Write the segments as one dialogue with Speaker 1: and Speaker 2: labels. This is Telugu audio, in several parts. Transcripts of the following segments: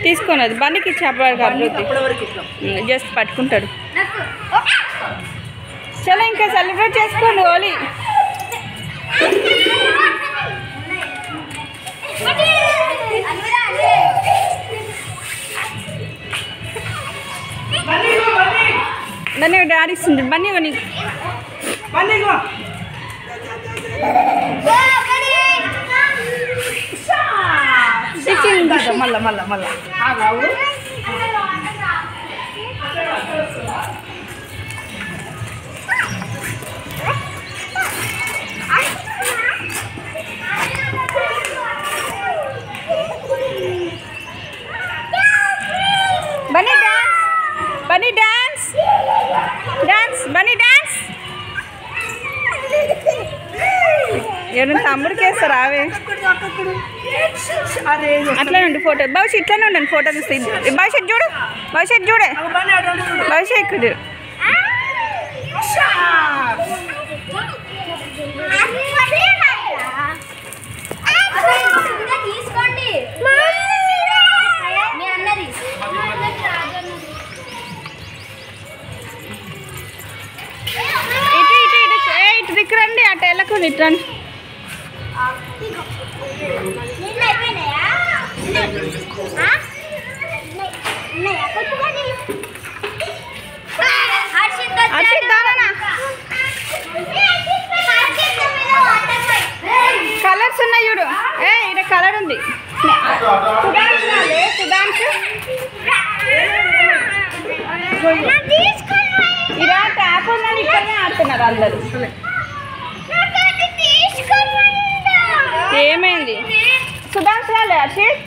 Speaker 1: తీసుకోండి అది బండికి ఇచ్చి అప్పటివరకు జస్ట్ పట్టుకుంటాడు. చలో ఇంకా సెలబ్రేట్ చేసుకోండి హోలీ. బన్నీ డాడీ ఇస్తుంది. బన్నీ
Speaker 2: మళ్ళా మళ్ళా మళ్ళా
Speaker 1: Bunny dance, Bunny dance, dance, Bunny dance. ఎవరైనా తమ్ముడికి వేస్తారు ఆవే అట్లనే ఉండి ఫోటో. భవిష్యత్ ఇట్లానే ఉండండి, ఫోటో తీస్తే. భవిష్యత్ చూడు, భవిష్యత్ చూడే, భవిష్యత్ ఇక్కడ చూడు. ఇటు దిక్కురండి, అటు వెళ్ళకుండా ఇటు రండి. కలర్స్ ఉన్నాయి చూడు. ఇక్కడ కలర్ ఉంది. ఇలా ట్యాప్ ఉందని ఇక్కడనే ఆడుతున్నారు అందరు. ఏమైంది సుధాంశ్ రాలే హర్షిత్?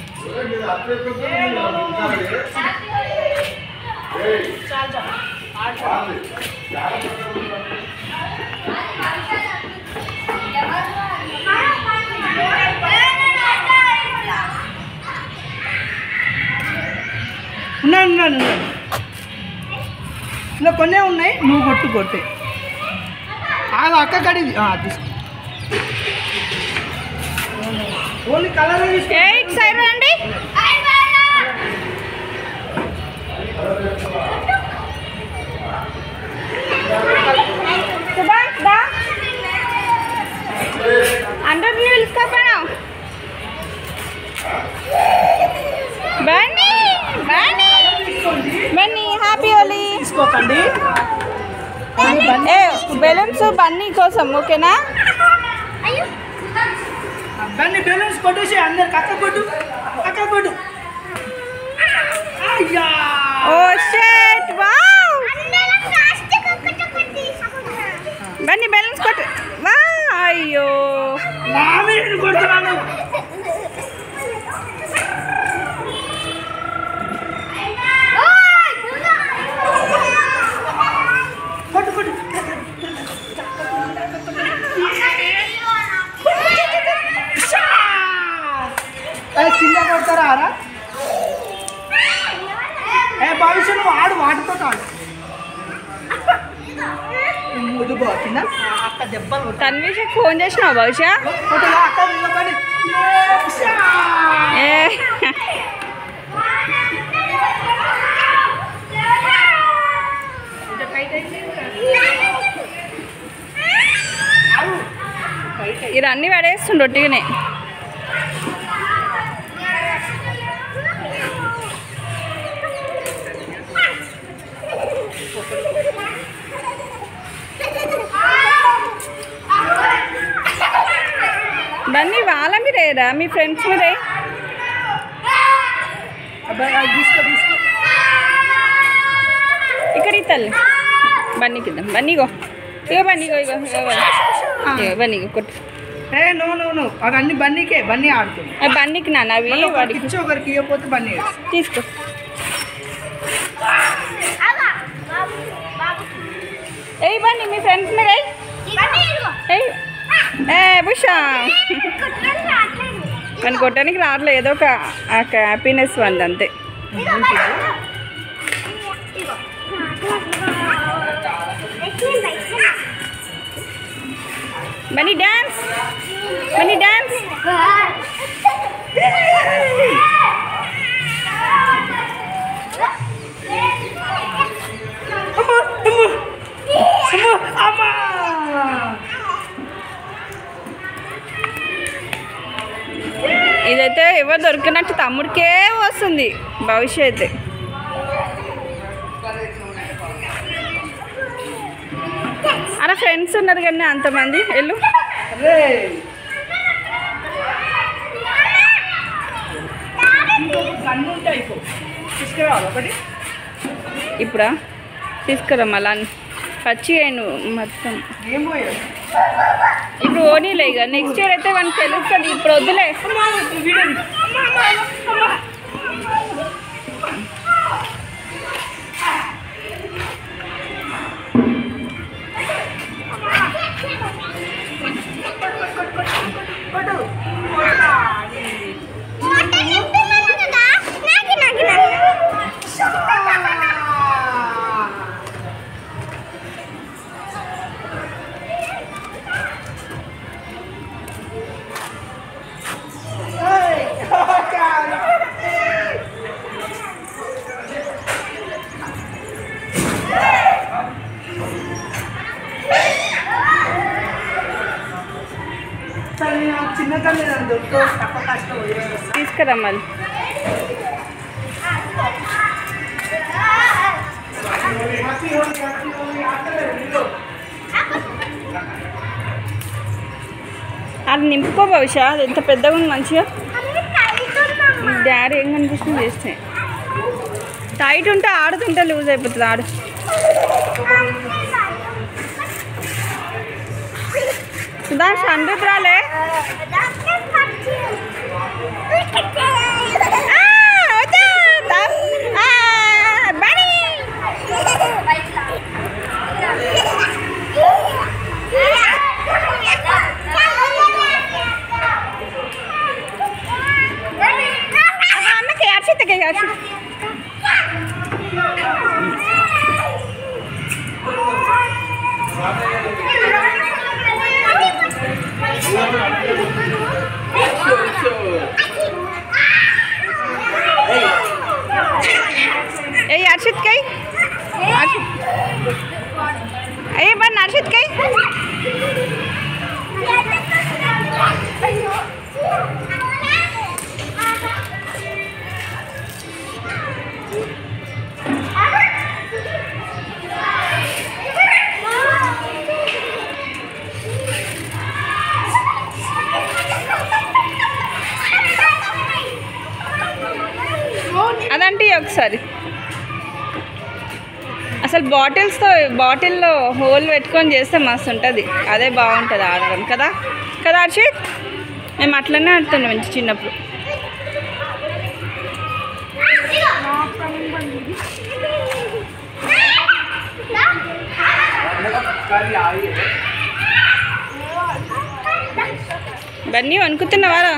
Speaker 2: ఉన్నాను ఉన్నాను ఉన్నాను ఇలా కొన్నే ఉన్నాయి. నువ్వు కొట్టే అక్క కడిగి తీసుకో. ఓన్లీ కలర్
Speaker 1: సైడ్ రండి. అందరినీ పిలుచుకోపోయినా. బన్నీ బన్నీ బన్నీ హ్యాపీ హోలీ.
Speaker 2: తీసుకోకండి
Speaker 1: బెలూన్స్ బన్నీ కోసం, ఓకేనా?
Speaker 2: బన్నీ బెలూన్స్ కొట్టేసి అందరికి అక్క కొట్టు.
Speaker 1: Oh shit, wow. Bunny balloons కొట్టు. వా అయ్యో
Speaker 2: కొడుతున్నాను. కింద కొడతారా రా? భవిష్యత్తు ఆడు వాటితో కాదు. అక్క దెబ్బలు.
Speaker 1: తన్విషకి ఫోన్ చేసినావు బహుశా? ఇది అన్నీ పడేస్తుండు ఒట్టిగానే. బన్నీ వాళ్ళ మీరేరా, మీ ఫ్రెండ్స్ మీరే? ఇక్కడ తల్లి బన్నీకి ఇద్దాం. బన్నీగో ఇగో బన్నీగో బన్నీగో కొట్టు.
Speaker 2: నో అవన్నీ బన్నీకే. బన్నీ ఆడుతుంది.
Speaker 1: బన్నీకి నాన్న అవి
Speaker 2: వాడికి ఒకరికి ఇవ్వకపోతే బన్నీ
Speaker 1: తీసుకో. ఏ బన్నీ మీ ఫ్రెండ్స్ మీరే? బుషా మన కొట్టడానికి రావట్లేదు, ఏదో ఒక హ్యాపీనెస్ వంది అంతే. Bunny dance, Bunny dance. ఇదైతే ఎవరు దొరికినట్టు తమ్ముడికే వస్తుంది భవిష్యత్. అలా ఫ్రెండ్స్ ఉన్నారు కానీ అంతమంది వెళ్ళు. ఇప్పుడా తీసుకురా మళ్ళా పచ్చి అయిను మొత్తం. ఇప్పుడు ఓనీలే ఇక నెక్స్ట్ ఇయర్ అయితే మనకు తెలుస్తుంది. ఇప్పుడు వద్దులే. తీసుకురా మళ్ళీ. అది నింపుకో భవిష్య. అది ఎంత పెద్దగా ఉంది మంచిగా. డాడీ ఏం కనిపిస్తుంది చేస్తే టైట్ ఉంటే ఆడుతుంటే లూజ్ అయిపోతుంది. ఆడు సుధాంష్ అందరూ రాలే. అన్నకి అర్షితకి అర్షిత ए अर्षित कई ए बन अर्षित कई అదంటే ఒకసారి అసలు బాటిల్లో హోల్ పెట్టుకొని చేస్తే మస్తు ఉంటుంది. అదే బాగుంటుంది ఆడడం కదా కదా హర్షిత్. మేము అట్లనే ఆడుతున్నాం మంచి చిన్నప్పుడు. బన్నీ వణుకుతున్నావారా?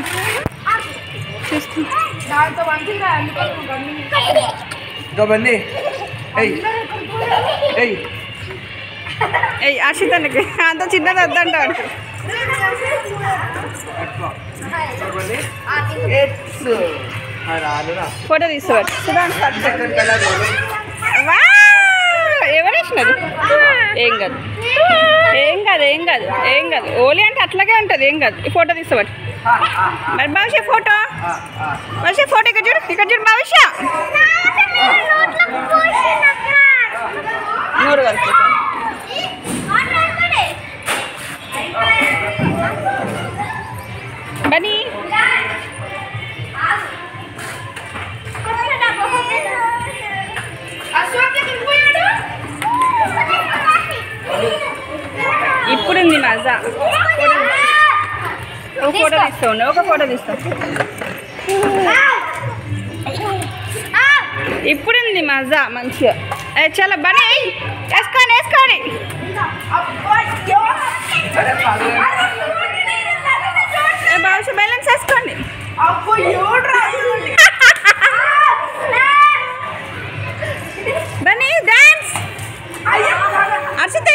Speaker 1: అర్షితనికి అంత చిన్నది వద్దంటాడు. ఫోటో తీసుకోవాలి. ఎవరు వేసినారు? ఏం కాదు ఏం కాదు ఏం కాదు ఏం కాదు. ఓలీ అంటే అట్లాగే ఉంటుంది. ఏం కాదు. ఈ ఫోటో తీసుకోవాలి. మరి భవిష్య ఫోటో ఇక్కడ చూడు భవిష్య నూరు వరకు బనీ ఇప్పుడుంది మజా. ఒక ఫోటో తీస్తావు. ఒక ఫోటో తీస్తావు. ఇప్పుడుంది మజా మంచిగా. చాలా బనీ వేసుకోండి. భవిష్య బ్యాలెన్స్ వేసుకోండి. బనీ డాన్స్. అర్షిత్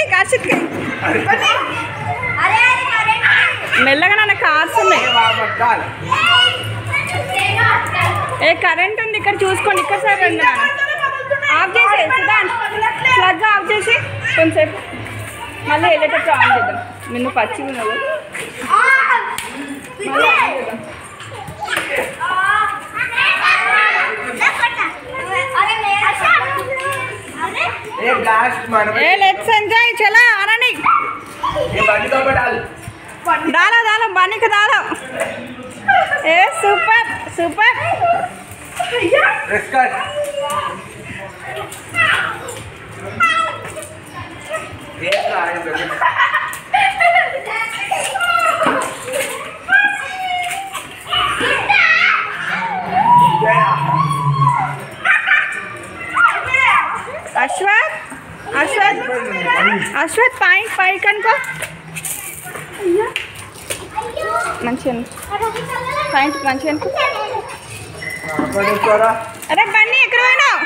Speaker 1: ఏ కరెంట్ ఉంది ఇక్కడ చూసుకోండి. ఇక్కడ సార్ రండి. ఆఫ్ చేసి ప్లగ్ ఆఫ్ చేసి కొంచెంసేపు మళ్ళీ వెళ్ళేటప్పుడు ఆన్ చేద్దాం. నిన్ను పచ్చి ఉన్నావు మళ్ళీ ఆన్ చేద్దాం. लेट्स एंजॉय चला आरानी डालो डालो पानी का डालो ए सुपर सुपर अश्वथ अश्वथ अश्वथ पाइंट पाई कनको मंचिन पाइंट मंचिन अरे बन्नी ఎక్కడ పోయినావు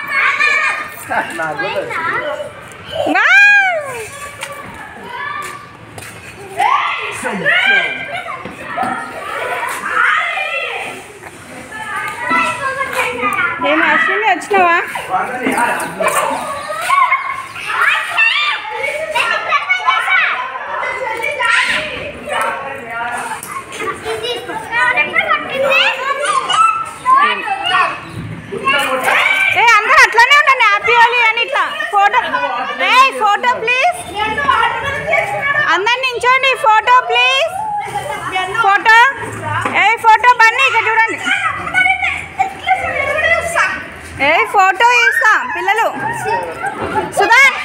Speaker 1: ఏం అశ్విని వచ్చినావా ఏ అందరూ అట్లానే ఉండండి హ్యాపీ హోలీ అని ఇట్లా ఫోటో ఏ ఫోటో ప్లీజ్ అందరు నించోండి ఫోటో ప్లీజ్ ఫోటో ఏ ఫోటో బన్నీ ఇక్కడ చూడండి ఏ ఫోటో ఇస్తాం పిల్లలు సుధాన్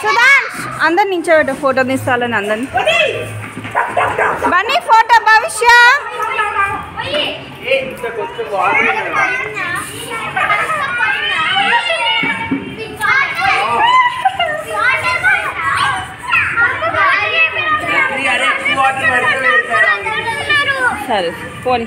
Speaker 1: సుధాన్ అందరు నించోబెట్టు ఫోటో తీస్తాలని అందరిని బన్నీ ఫోటో భవిష్య సరే పోనీ